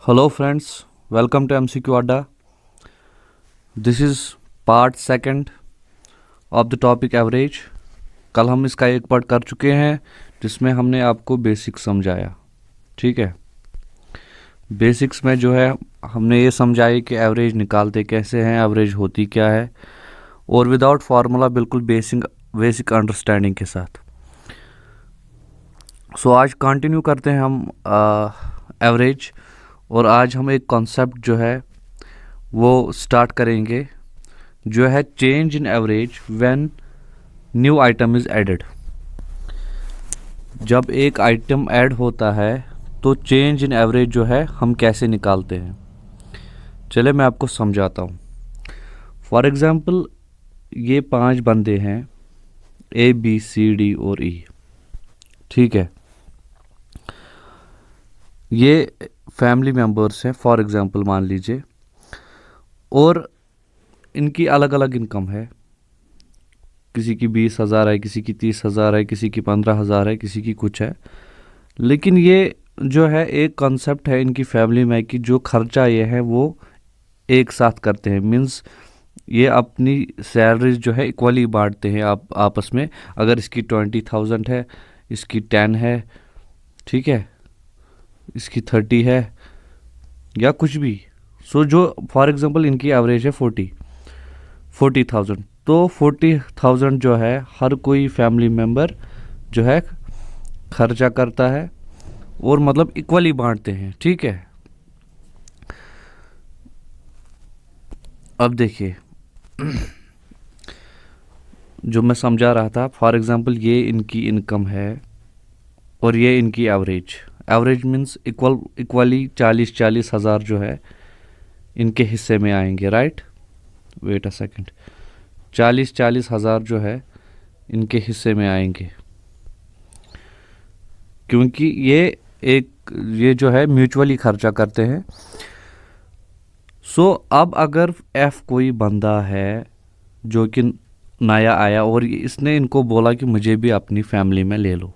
Hello friends, welcome to MCQ Adda. This is part second of the topic average. कल हम इसका एक part कर चुके हैं जिसमें हमने आपको बेसिक्स समझाया. ठीक है, बेसिक्स में जो है हमने ये समझाया कि एवरेज निकालते कैसे हैं, एवरेज होती क्या है, और विदाउट फार्मूला बिल्कुल बेसिक अंडरस्टैंडिंग के साथ. सो आज कंटिन्यू करते हैं हम एवरेज, और आज हम एक कॉन्सेप्ट जो है वो स्टार्ट करेंगे जो है change in average when new item is added. जब एक आइटम ऐड होता है तो चेंज इन एवरेज जो है हम कैसे निकालते हैं. चले मैं आपको समझाता हूँ. फॉर एग्ज़ाम्पल ये 5 बंदे हैं ABCD और E. ठीक है, ये फैमिली मेंबर्स हैं फॉर एग्ज़ाम्पल मान लीजिए, और इनकी अलग अलग इनकम है. किसी की 20,000 है, किसी की 30,000 है, किसी की 15,000 है, किसी की कुछ है. लेकिन ये जो है एक कॉन्सेप्ट है इनकी फैमिली में कि जो खर्चा ये है वो एक साथ करते हैं. मीन्स ये अपनी सैलरीज जो है इक्वली बांटते हैं आपस में. अगर इसकी 20,000 है, इसकी 10 है, ठीक है, इसकी 30 है या कुछ भी. सो जो फॉर एग्जांपल इनकी एवरेज है 40,000, तो 40,000 जो है हर कोई फैमिली मेम्बर जो है खर्चा करता है और मतलब इक्वली बांटते हैं. ठीक है, अब देखिए जो मैं समझा रहा था. फॉर एग्जांपल ये इनकी इनकम है और ये इनकी एवरेज मीन्स इक्वली 40 हज़ार जो है इनके हिस्से में आएंगे. Right, wait a second. 40 हज़ार जो है इनके हिस्से में आएंगे क्योंकि ये जो है म्यूचुअली खर्चा करते हैं. सो अब अगर एफ कोई बंदा है जो कि नया आया और इसने इनको बोला कि मुझे भी अपनी फैमिली में ले लो,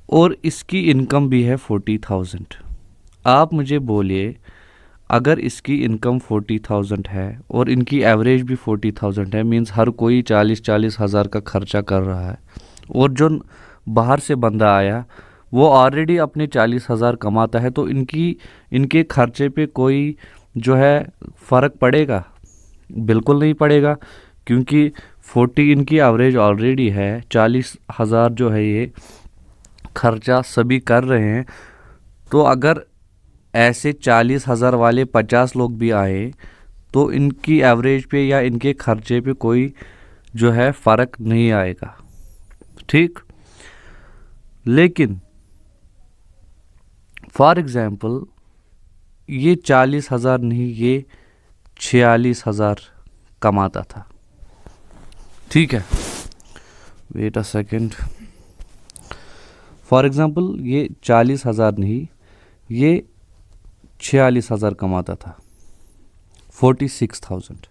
और इसकी इनकम भी है 40,000. आप मुझे बोलिए, अगर इसकी इनकम 40,000 है और इनकी एवरेज भी 40,000 है, मींस हर कोई 40 हज़ार का खर्चा कर रहा है, और जो बाहर से बंदा आया वो ऑलरेडी अपने 40,000 कमाता है, तो इनके खर्चे पे कोई जो है फ़र्क पड़ेगा? बिल्कुल नहीं पड़ेगा, क्योंकि 40 इनकी एवरेज ऑलरेडी है. 40,000 जो है ये खर्चा सभी कर रहे हैं. तो अगर ऐसे 40,000 वाले 50 लोग भी आए तो इनकी एवरेज पे या इनके खर्चे पे कोई जो है फ़र्क नहीं आएगा. ठीक, लेकिन फॉर एग्ज़ाम्पल ये 40,000 नहीं, ये 46,000 कमाता था. ठीक है, wait a second. For example ये 40,000 नहीं, ये 46,000 कमाता था, 46,000.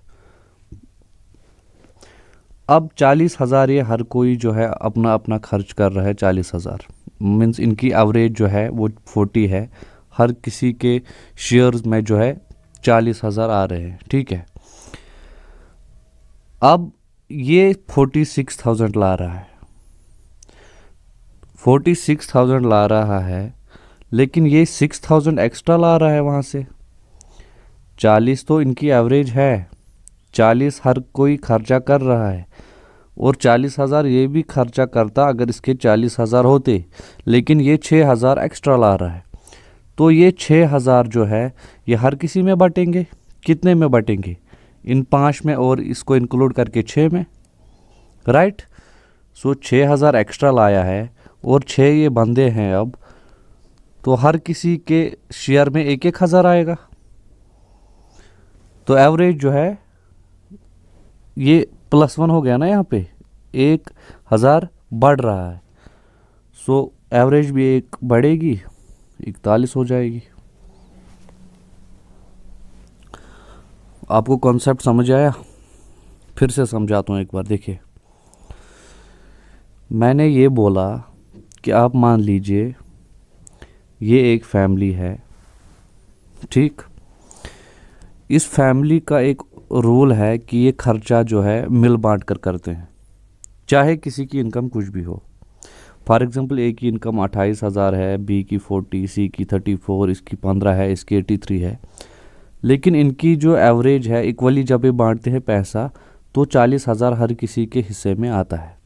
अब 40,000 ये हर कोई जो है अपना अपना खर्च कर रहा है. 40,000 मीन्स इनकी एवरेज जो है वो 40 है. हर किसी के शेयर्स में जो है 40,000 आ रहे हैं. ठीक है, अब ये 46,000 ला रहा है, 46,000 ला रहा है, लेकिन ये 6,000 एक्स्ट्रा ला रहा है वहाँ से. 40 तो इनकी एवरेज है, 40 हर कोई खर्चा कर रहा है, और 40,000 ये भी खर्चा करता अगर इसके 40,000 होते, लेकिन ये 6,000 एक्स्ट्रा ला रहा है. तो ये 6,000 जो है ये हर किसी में बटेंगे. कितने में बटेंगे? इन 5 में और इसको इंक्लूड करके 6 में. राइट, सो 6,000 एक्स्ट्रा लाया है और 6 ये बंदे हैं अब, तो हर किसी के शेयर में 1,000 आएगा. तो एवरेज जो है ये +1 हो गया ना, यहाँ पे 1,000 बढ़ रहा है. सो एवरेज भी एक बढ़ेगी, 41 हो जाएगी. आपको कॉन्सेप्ट समझ आया? फिर से समझाता हूँ एक बार. देखिए, मैंने ये बोला कि आप मान लीजिए ये एक फैमिली है ठीक। इस फैमिली का एक रूल है कि ये खर्चा जो है मिल बांट कर करते हैं, चाहे किसी की इनकम कुछ भी हो। फॉर एग्जांपल ए की इनकम 28,000 है, बी की 40, सी की 34, इसकी 15 है, इसकी 83 है, लेकिन इनकी जो एवरेज है इक्वली जब ये बांटते हैं पैसा तो 40,000 हर किसी के हिस्से में आता है।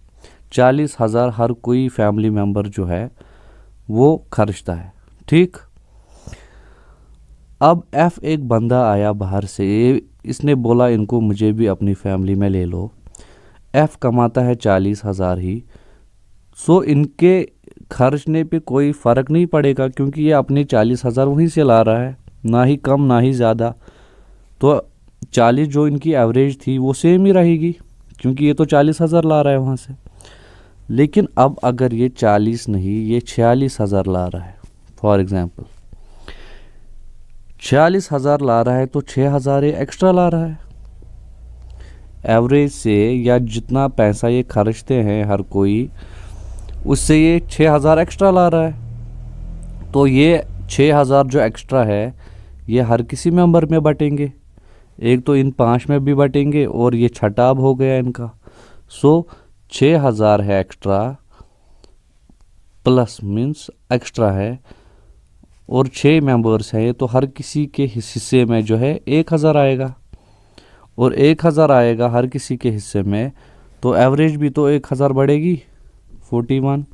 40,000 हर कोई फैमिली मेम्बर जो है वो खर्चता है। ठीक। अब एफ एक बंदा आया बाहर से, इसने बोला इनको मुझे भी अपनी फैमिली में ले लो। एफ कमाता है 40,000 ही, सो इनके खर्चने पे कोई फ़र्क नहीं पड़ेगा क्योंकि ये अपने 40,000 वहीं से ला रहा है, ना ही कम ना ही ज़्यादा। तो 40 जो इनकी एवरेज थी वो सेम ही रहेगी क्योंकि ये तो 40,000 ला रहा है वहाँ से। लेकिन अब अगर ये 40 नहीं, ये 46,000 ला रहा है, फॉर एग्ज़ाम्पल 46,000 ला रहा है तो 6,000 ये एक्स्ट्रा ला रहा है एवरेज से, या जितना पैसा ये खर्चते हैं हर कोई उससे ये 6,000 एक्स्ट्रा ला रहा है। तो ये 6,000 जो एक्स्ट्रा है ये हर किसी मेंबर में बटेंगे, एक तो इन 5 में भी बटेंगे और ये छठा अब हो गया इनका। सो 6,000 है एक्स्ट्रा, प्लस मीन्स एक्स्ट्रा है, और 6 मेंबर्स हैं तो हर किसी के हिस्से में जो है 1,000 आएगा, और 1,000 आएगा हर किसी के हिस्से में, तो एवरेज भी तो 1,000 बढ़ेगी, 41,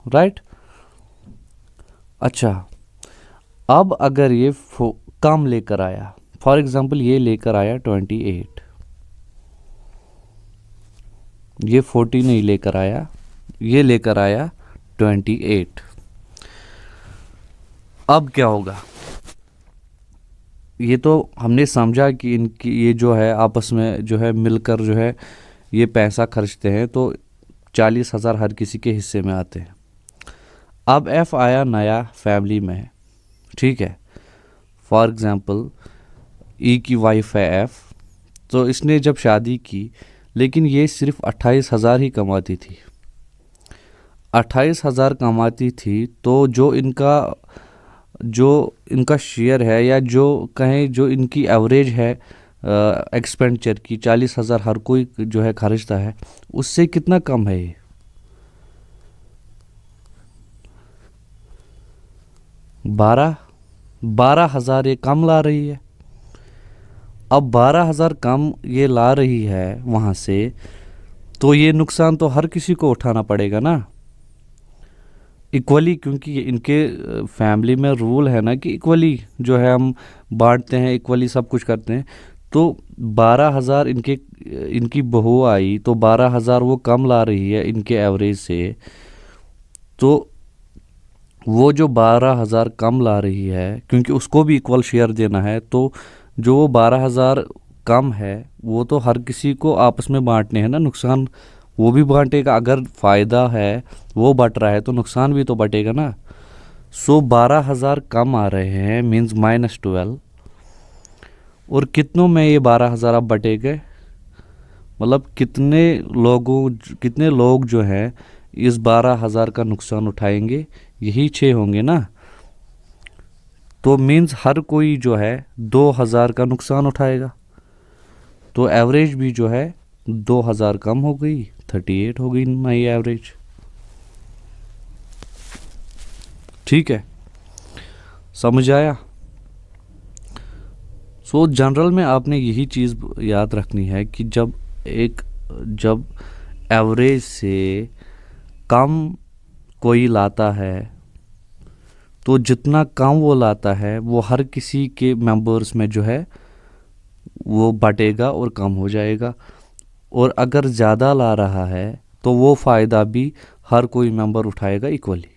राइट। अच्छा, अब अगर ये कम लेकर आया, फॉर एग्जांपल ये लेकर आया 28, ये 40 नहीं लेकर आया, ये लेकर आया 28। अब क्या होगा? ये तो हमने समझा कि इनकी ये जो है आपस में जो है मिलकर जो है ये पैसा खर्चते हैं, तो 40,000 हर किसी के हिस्से में आते हैं। अब एफ आया नया फैमिली में, ठीक है। फॉर एग्ज़ाम्पल ई की वाइफ है एफ, तो इसने जब शादी की लेकिन ये सिर्फ 28,000 ही कमाती थी, 28,000 कमाती थी, तो जो इनका शेयर है या जो कहें जो इनकी एवरेज है एक्सपेंडिचर की, 40,000 हर कोई जो है खर्चता है, उससे कितना कम है ये? 12,000 ये कम ला रही है। अब 12,000 कम ये ला रही है वहाँ से, तो ये नुकसान तो हर किसी को उठाना पड़ेगा ना इक्वली, क्योंकि इनके फैमिली में रूल है ना कि इक्वली जो है हम बांटते हैं, इक्वली सब कुछ करते हैं। तो 12,000 इनकी बहू आई तो 12,000 वो कम ला रही है इनके एवरेज से, तो वो जो 12,000 कम ला रही है क्योंकि उसको भी इक्वल शेयर देना है, तो जो वो 12,000 कम है वो तो हर किसी को आपस में बांटने हैं ना, नुकसान वो भी बांटेगा। अगर फ़ायदा है वो बट रहा है तो नुकसान भी तो बटेगा ना। सो 12,000 कम आ रहे हैं मीन्स -12, और कितनों में ये 12,000 अब बटेंगे, मतलब कितने लोग जो हैं इस 12,000 का नुकसान उठाएंगे, यही 6 होंगे ना। तो मीन्स हर कोई जो है 2,000 का नुकसान उठाएगा, तो एवरेज भी जो है 2,000 कम हो गई, 38 हो गई नई एवरेज। ठीक है, समझ आया? सो जनरल में आपने यही चीज़ याद रखनी है कि जब एवरेज से कम कोई लाता है तो जितना कम वो लाता है वो हर किसी के मेंबर्स में जो है वो बटेगा और कम हो जाएगा, और अगर ज़्यादा ला रहा है तो वो फ़ायदा भी हर कोई मेंबर उठाएगा इक्वली।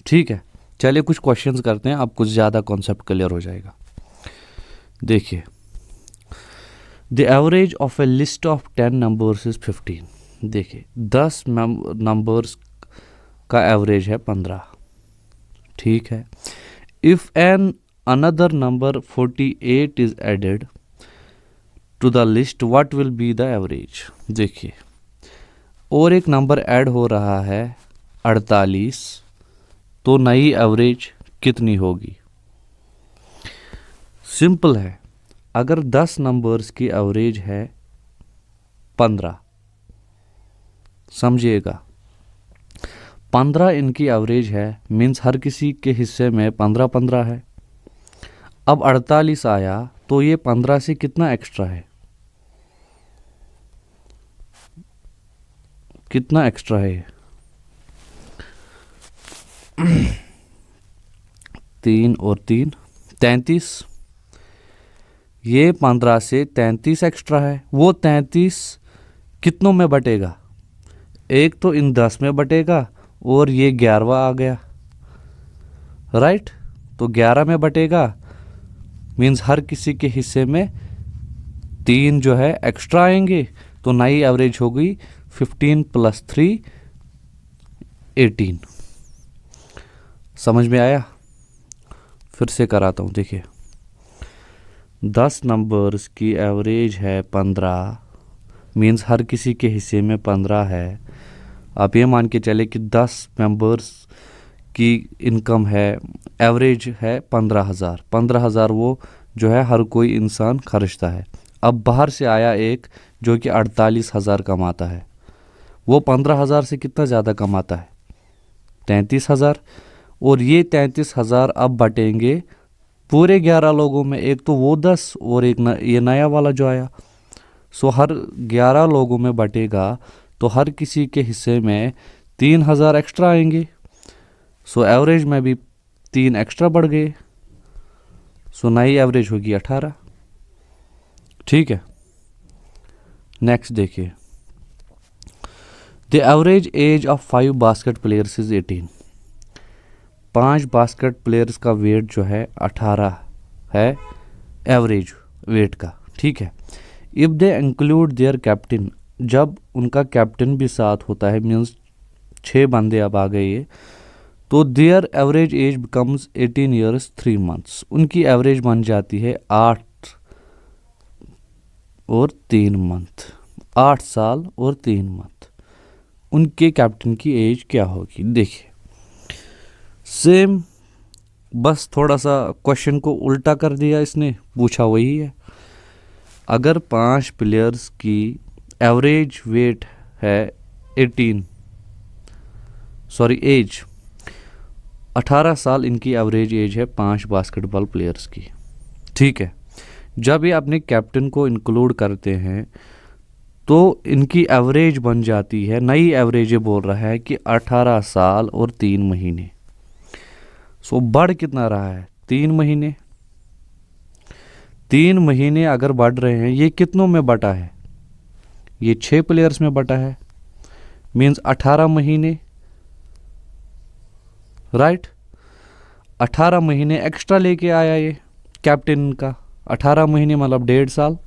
ठीक है, चलिए कुछ क्वेश्चंस करते हैं, आपको ज़्यादा कॉन्सेप्ट क्लियर हो जाएगा। देखिए, the average of A list of 10 numbers is 15। देखिए 10 नंबर्स का एवरेज है 15। ठीक है, if an another number 48 is added to the list what will be the average. देखिए, और एक नंबर ऐड हो रहा है 48, तो नई एवरेज कितनी होगी? सिंपल है, अगर 10 नंबर्स की एवरेज है 15, समझिएगा 15 इनकी एवरेज है, मीन्स हर किसी के हिस्से में 15-15 है। अब 48 आया तो ये 15 से कितना एक्स्ट्रा है? कितना एक्स्ट्रा है? 3 और 3 33। ये 15 से 33 एक्स्ट्रा है। वो 33 कितनों में बटेगा? एक तो इन 10 में बटेगा और ये 11वां आ गया, राइट। तो 11 में बटेगा, मीन्स हर किसी के हिस्से में 3 जो है एक्स्ट्रा आएंगे। तो नई एवरेज हो गई 15 + 3 18। समझ में आया? फिर से कराता हूँ, देखिए 10 नंबर्स की एवरेज है 15, मीन्स हर किसी के हिस्से में 15 है। आप ये मान के चले कि 10 मेंबर्स की इनकम है, एवरेज है 15,000। 15,000 वो जो है हर कोई इंसान खर्चता है। अब बाहर से आया एक जो कि 48,000 कमाता है, वो 15,000 से कितना ज़्यादा कमाता है? 33,000। और ये 33,000 अब बटेंगे पूरे 11 लोगों में, एक तो वो 10 और एक ये नया वाला जो आया। सो हर 11 लोगों में बटेगा तो हर किसी के हिस्से में 3,000 एक्स्ट्रा आएंगे। सो एवरेज में भी 3 एक्स्ट्रा बढ़ गए। सो नई एवरेज होगी 18। ठीक है, नेक्स्ट देखिए, the average age of 5 basket players is 18। 5 basket players का वेट जो है 18 है, एवरेज वेट का। ठीक है, if they include there captain, जब उनका कैप्टन भी साथ होता है, मीन्स 6 बंदे अब आ गए ये, तो there average age becomes 18 years 3 months. उनकी एवरेज बन जाती है 8 और 3 मंथ, 8 साल और 3 मंथ। उनके कैप्टन की एज क्या होगी? देखिए सेम, बस थोड़ा सा क्वेश्चन को उल्टा कर दिया इसने, पूछा वही है। अगर 5 प्लेयर्स की एवरेज वेट है 18, सॉरी एज 18 साल, इनकी एवरेज एज है 5 बास्केटबॉल प्लेयर्स की। ठीक है, जब ये अपने कैप्टन को इंक्लूड करते हैं तो इनकी एवरेज बन जाती है, नई एवरेज ये बोल रहा है कि 18 साल और 3 महीने। सो बढ़ कितना रहा है? 3 महीने। 3 महीने अगर बढ़ रहे हैं, ये कितनों में बटा है? ये 6 प्लेयर्स में बटा है, मीन्स 18 महीने, राइट। 18 महीने एक्स्ट्रा लेके आया ये कैप्टन का। 18 महीने मतलब 1.5 साल।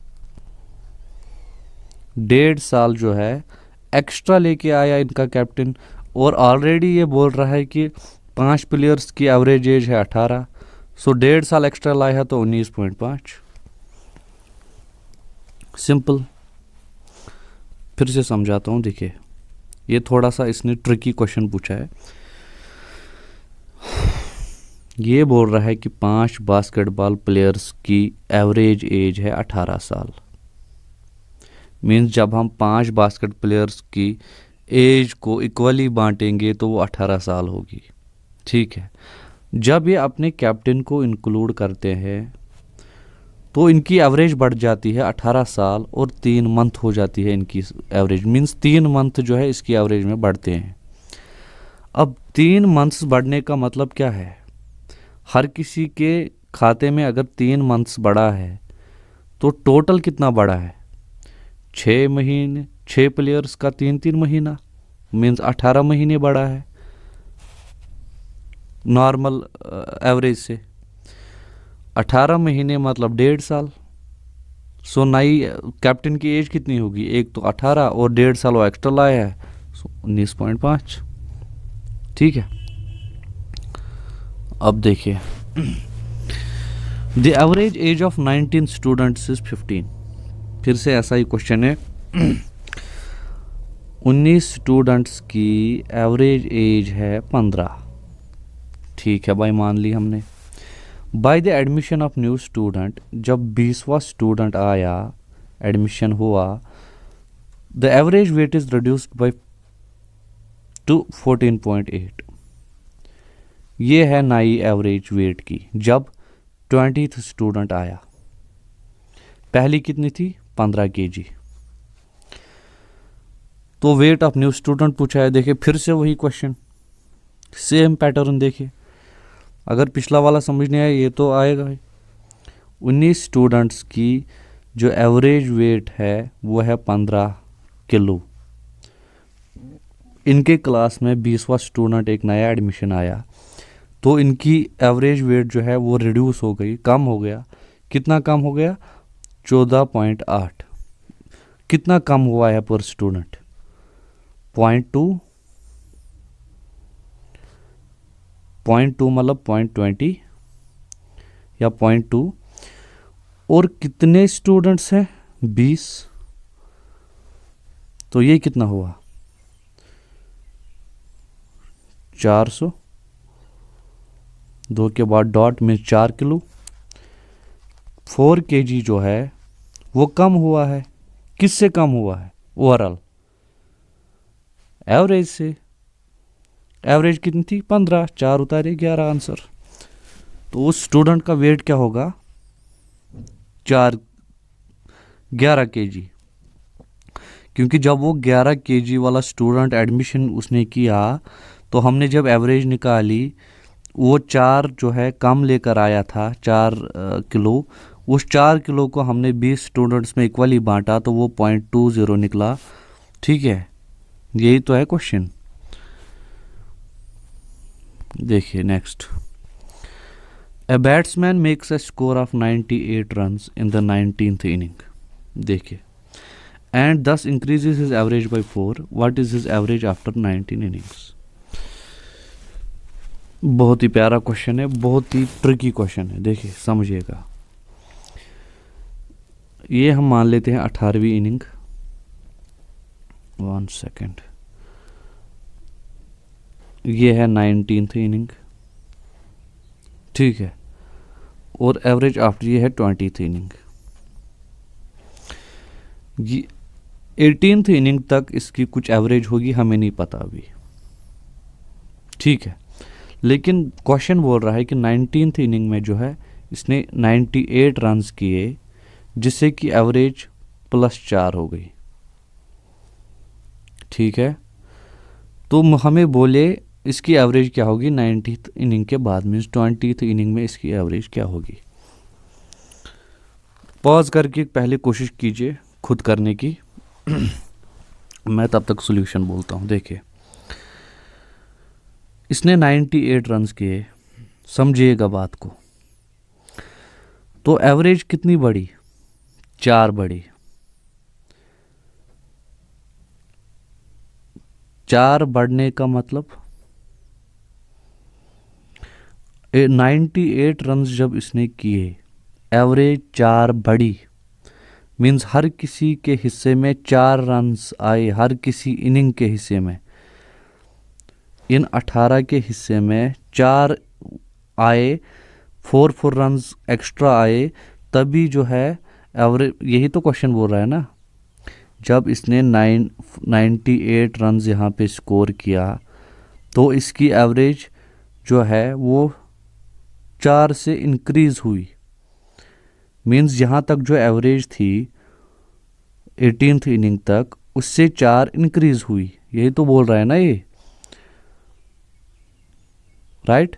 1.5 साल जो है एक्स्ट्रा लेके आया इनका कैप्टन। और ऑलरेडी ये बोल रहा है कि 5 प्लेयर्स की एवरेज एज है 18, सो 1.5 साल एक्स्ट्रा लाया है तो 19.5। सिंपल। फिर से समझाता हूँ, देखिए ये थोड़ा सा इसने ट्रिकी क्वेश्चन पूछा है। ये बोल रहा है कि 5 बास्केटबॉल प्लेयर्स की एवरेज एज है 18 साल। मीन्स जब हम 5 बास्केट प्लेयर्स की एज को इक्वली बांटेंगे तो वो 18 साल होगी। ठीक है, जब ये अपने कैप्टन को इंक्लूड करते हैं तो इनकी एवरेज बढ़ जाती है 18 साल और 3 मंथ हो जाती है इनकी एवरेज, मीन्स 3 मंथ जो है इसकी एवरेज में बढ़ते हैं। अब 3 मंथ्स बढ़ने का मतलब क्या है? हर किसी के खाते में अगर 3 मंथ्स बढ़ा है तो टोटल कितना बढ़ा है? 6 महीने, 6 प्लेयर्स का 3-3 महीना, मीन्स 18 महीने बढ़ा है नॉर्मल एवरेज से। 18 महीने मतलब 1.5 साल। सो नई कैप्टन की एज कितनी होगी? एक तो 18 और 1.5 साल वो एक्स्ट्रा लाया है, सो 19.5। ठीक है, अब देखिए the average age of 19 students is 15। फिर से ऐसा ही क्वेश्चन है। 19 स्टूडेंट्स की एवरेज एज है 15। ठीक है भाई, मान ली हमने। By the admission of new student, जब 20वां स्टूडेंट आया, एडमिशन हुआ, the average weight is reduced by two 14.8। ये है नई एवरेज वेट की जब 20th स्टूडेंट आया। पहली कितनी थी? 15 kg। तो वेट ऑफ न्यू स्टूडेंट पूछा है। देखिए फिर से वही क्वेश्चन, सेम पैटर्न। देखिए अगर पिछला वाला समझ नहीं आया ये तो आएगा भाई। 19 स्टूडेंट्स की जो एवरेज वेट है वो है 15 किलो। इनके क्लास में 20वां स्टूडेंट एक नया एडमिशन आया, तो इनकी एवरेज वेट जो है वो रिड्यूस हो गई, कम हो गया। कितना कम हो गया? 14.8। कितना कम हुआ है पर स्टूडेंट? 0.2 मतलब 0.20 या 0.2। और कितने स्टूडेंट्स हैं? 20। तो ये कितना हुआ? 400। 2 के बाद डॉट में 4 किलो। 4 kg जो है वो कम हुआ है। किससे कम हुआ है? ओवरऑल एवरेज से। एवरेज कितनी थी? 15। 4 उतारे 11 आंसर। तो उस स्टूडेंट का वेट क्या होगा? 11 kg। क्योंकि जब वो 11 kg वाला स्टूडेंट एडमिशन उसने किया, तो हमने जब एवरेज निकाली, वो 4 जो है कम लेकर आया था, 4 किलो। उस 4 किलो को हमने 20 स्टूडेंट्स में इक्वली बांटा, तो वो 0.20 निकला। ठीक है, यही तो है क्वेश्चन। देखिए next, a batsman makes a score of 98 runs in the 19th inning. देखिए, and this increases his average by 4। What is his average after 19 innings? बहुत ही प्यारा क्वेश्चन है, बहुत ही ट्रिकी क्वेश्चन है। देखिए समझिएगा, ये हम मान लेते हैं 18वीं इनिंग। 1 सेकेंड। ये है 19th इनिंग, ठीक है। और एवरेज आफ्टर ये है 20th इनिंग। ये 18th इनिंग तक इसकी कुछ एवरेज होगी, हमें नहीं पता अभी, ठीक है। लेकिन क्वेश्चन बोल रहा है कि 19th इनिंग में जो है इसने 98 रन्स किए, जिससे कि एवरेज +4 हो गई, ठीक है। तो हमें बोले इसकी एवरेज क्या होगी 90th इनिंग के बाद, मीन्स 20th इनिंग में इसकी एवरेज क्या होगी। पॉज करके पहले कोशिश कीजिए खुद करने की। मैं तब तक सॉल्यूशन बोलता हूँ। देखिए, इसने 98 रन्स किए, समझिएगा बात को। तो एवरेज कितनी बढ़ी? 4 बढ़ी। 4 बढ़ने का मतलब 98 रन्स जब इसने किए, एवरेज 4 बढ़ी, मीन्स हर किसी के हिस्से में 4 रन्स आए, हर किसी इनिंग के हिस्से में। इन 18 के हिस्से में 4 आए, 4 रन्स एक्स्ट्रा आए, तभी जो है एवरेज। यही तो क्वेश्चन बोल रहा है ना। जब इसने 98 रन्स यहाँ पे स्कोर किया, तो इसकी एवरेज जो है वो 4 से इंक्रीज हुई। मीन्स यहाँ तक जो एवरेज थी 18th इनिंग तक, उससे 4 इंक्रीज हुई। यही तो बोल रहा है ना ये, राइट।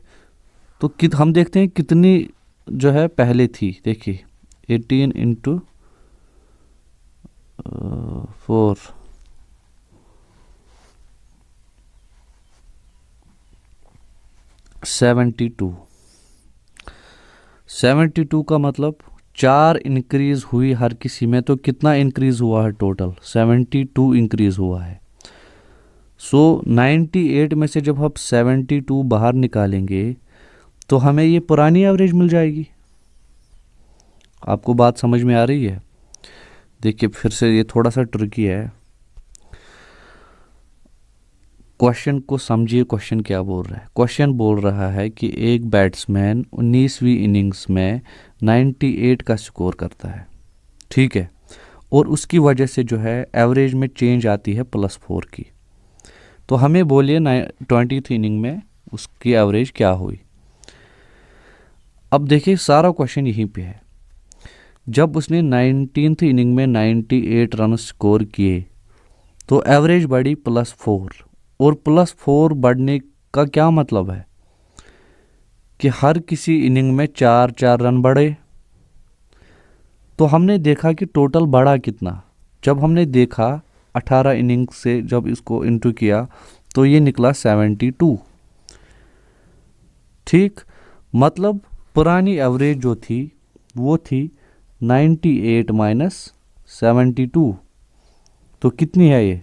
तो हम देखते हैं कितनी जो है पहले थी। देखिए 18 × 4, 72 का मतलब 4 इंक्रीज हुई हर किसी में। तो कितना इंक्रीज हुआ है? टोटल 72 इंक्रीज हुआ है। सो 98 में से जब हम 72 बाहर निकालेंगे, तो हमें ये पुरानी एवरेज मिल जाएगी। आपको बात समझ में आ रही है? देखिए फिर से, ये थोड़ा सा ट्रिकी है। क्वेश्चन को समझिए, क्वेश्चन क्या बोल रहा है। क्वेश्चन बोल रहा है कि एक बैट्समैन 19वीं इनिंग्स में 98 का स्कोर करता है, ठीक है, और उसकी वजह से जो है एवरेज में चेंज आती है +4 की। तो हमें बोलिए 20th इनिंग में उसकी एवरेज क्या हुई। अब देखिए सारा क्वेश्चन यहीं पे है। जब उसने 19th इनिंग में 98 रन स्कोर किए तो एवरेज बढ़ी +4, और +4 बढ़ने का क्या मतलब है कि हर किसी इनिंग में 4-4 रन बढ़े। तो हमने देखा कि टोटल बढ़ा कितना। जब हमने देखा 18 इनिंग से जब इसको इंटू किया तो ये निकला 72, ठीक। मतलब पुरानी एवरेज जो थी वो थी 98 - 72। तो कितनी है ये?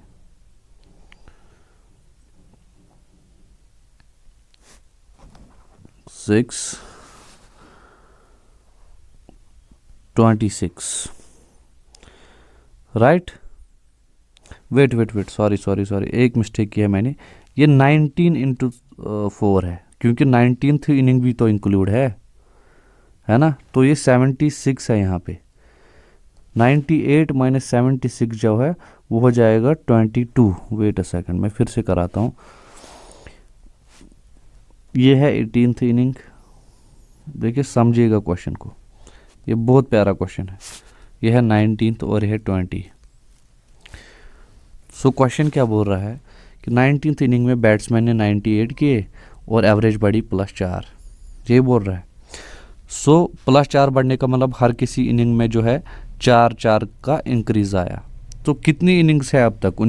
626, राइट। वेट, सॉरी, एक मिस्टेक किया मैंने। ये 19 × 4 है, क्योंकि 19th इनिंग भी तो इंक्लूड है ना। तो ये 76 है यहाँ पे। 98 - 76 जो है वो हो जाएगा 22। वेट अ सेकंड, मैं फिर से कराता हूँ। ये है 18th इनिंग। देखिए समझिएगा क्वेश्चन को, ये बहुत प्यारा क्वेश्चन है। ये है 19th और ये है 20। सो क्वेश्चन क्या बोल रहा है कि 19th इनिंग में बैट्समैन ने 98 किए और एवरेज बढ़ी +4, ये बोल रहा है। सो +4 बढ़ने का मतलब हर किसी इनिंग में जो है 4-4 का इंक्रीज आया। तो कितनी इनिंग्स है अब तक?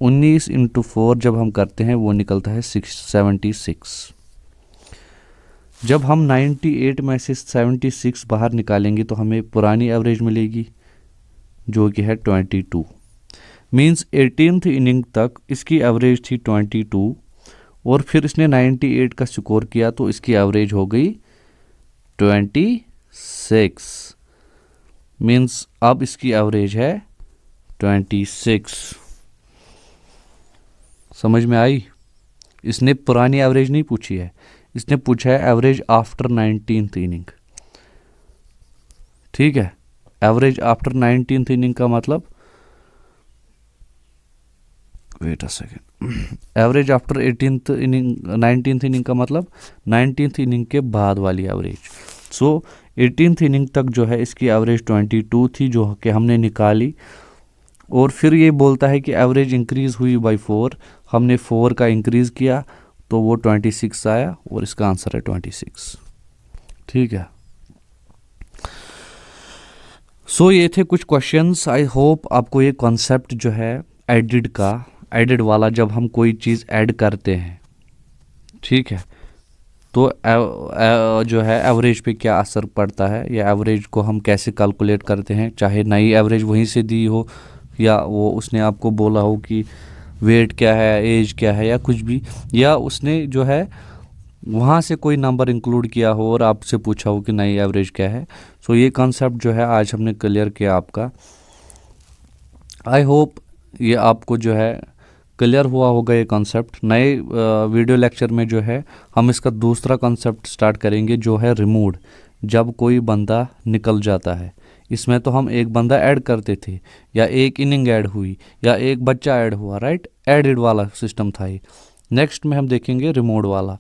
19 × 4 जब हम करते हैं वो निकलता है 76। जब हम 98 में से 76 बाहर निकालेंगे तो हमें पुरानी एवरेज मिलेगी जो कि है 22। मींस 18th इनिंग तक इसकी एवरेज थी 22, और फिर इसने 98 का स्कोर किया तो इसकी एवरेज हो गई 26। मींस अब इसकी एवरेज है 26। समझ में आई? इसने पुरानी एवरेज नहीं पूछी है, इसने पूछा है एवरेज आफ्टर 19th इनिंग, ठीक है। एवरेज आफ्टर 19th इनिंग का मतलब, wait a second, average after 19th inning का मतलब 19th इनिंग के बाद वाली एवरेज। सो 18th इनिंग तक जो है इसकी एवरेज 22 थी जो कि हमने निकाली, और फिर ये बोलता है कि एवरेज इंक्रीज हुई बाय 4। हमने 4 का इंक्रीज किया तो वो 26 आया, और इसका आंसर है 26, ठीक है। सो ये थे कुछ क्वेश्चंस। आई होप आपको ये कॉन्सेप्ट जो है एडिड वाला, जब हम कोई चीज़ ऐड करते हैं, ठीक है, तो जो है एवरेज पे क्या असर पड़ता है, या एवरेज को हम कैसे कैलकुलेट करते हैं, चाहे नई एवरेज वहीं से दी हो या वो उसने आपको बोला हो कि वेट क्या है, एज क्या है, या कुछ भी, या उसने जो है वहाँ से कोई नंबर इंक्लूड किया हो और आपसे पूछा हो कि नई एवरेज क्या है। सो ये कॉन्सेप्ट जो है आज हमने क्लियर किया आपका। आई होप ये आपको जो है क्लियर हुआ होगा ये कॉन्सेप्ट। नए वीडियो लेक्चर में जो है हम इसका दूसरा कॉन्सेप्ट स्टार्ट करेंगे जो है रिमूव्ड, जब कोई बंदा निकल जाता है। इसमें तो हम एक बंदा ऐड करते थे, या एक इनिंग ऐड हुई, या एक बच्चा ऐड हुआ, राइट। एडिड वाला सिस्टम था ये। नेक्स्ट में हम देखेंगे रिमूव्ड वाला।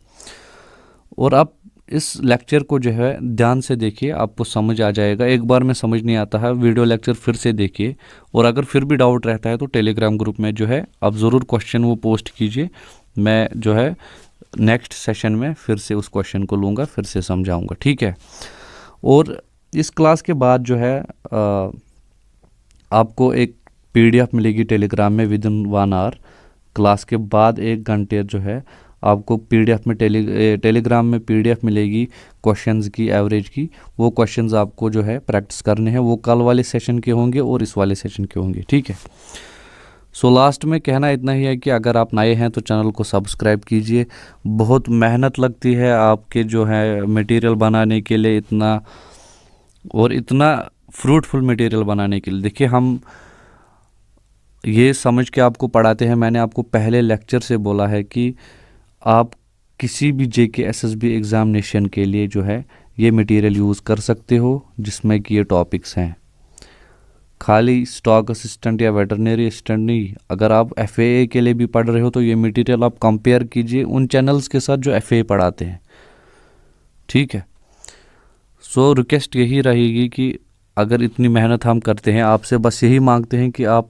और आप इस लेक्चर को जो है ध्यान से देखिए, आपको समझ आ जाएगा। एक बार में समझ नहीं आता है, वीडियो लेक्चर फिर से देखिए, और अगर फिर भी डाउट रहता है तो टेलीग्राम ग्रुप में जो है आप ज़रूर क्वेश्चन वो पोस्ट कीजिए। मैं जो है नेक्स्ट सेशन में फिर से उस क्वेश्चन को लूँगा, फिर से समझाऊँगा, ठीक है। और इस क्लास के बाद जो है आपको एक PDF मिलेगी टेलीग्राम में विदिन 1 आवर। क्लास के बाद 1 घंटे जो है आपको PDF में टेलीग्राम में PDF मिलेगी क्वेश्चंस की, एवरेज की। वो क्वेश्चंस आपको जो है प्रैक्टिस करने हैं, वो कल वाले सेशन के होंगे और इस वाले सेशन के होंगे, ठीक है। सो लास्ट में कहना इतना ही है कि अगर आप नए हैं तो चैनल को सब्सक्राइब कीजिए। बहुत मेहनत लगती है आपके जो है मटेरियल बनाने के लिए, इतना फ्रूटफुल मटेरियल बनाने के लिए। देखिए हम ये समझ के आपको पढ़ाते हैं। मैंने आपको पहले लेक्चर से बोला है कि आप किसी भी जेके एसएसबी एग्ज़ामिनेशन के लिए जो है ये मटेरियल यूज़ कर सकते हो, जिसमें कि ये टॉपिक्स हैं। खाली स्टॉक असिस्टेंट या वेटरनरी असिस्टेंट नहीं, अगर आप एफएए के लिए भी पढ़ रहे हो तो ये मटेरियल आप कंपेयर कीजिए उन चैनल्स के साथ जो एफएए पढ़ाते हैं, ठीक है। सो रिक्वेस्ट यही रहेगी कि अगर इतनी मेहनत हम करते हैं, आपसे बस यही मांगते हैं कि आप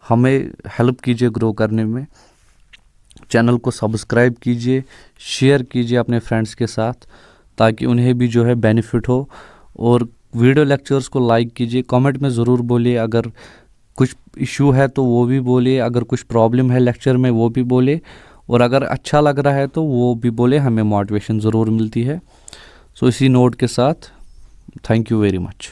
हमें हेल्प कीजिए ग्रो करने में। चैनल को सब्सक्राइब कीजिए, शेयर कीजिए अपने फ्रेंड्स के साथ, ताकि उन्हें भी जो है बेनिफिट हो। और वीडियो लेक्चर्स को लाइक कीजिए। कमेंट में ज़रूर बोलिए, अगर कुछ इशू है तो वो भी बोलिए, अगर कुछ प्रॉब्लम है लेक्चर में वो भी बोले, और अगर अच्छा लग रहा है तो वो भी बोले, हमें मोटिवेशन ज़रूर मिलती है। सो इसी नोट के साथ थैंक यू वेरी मच।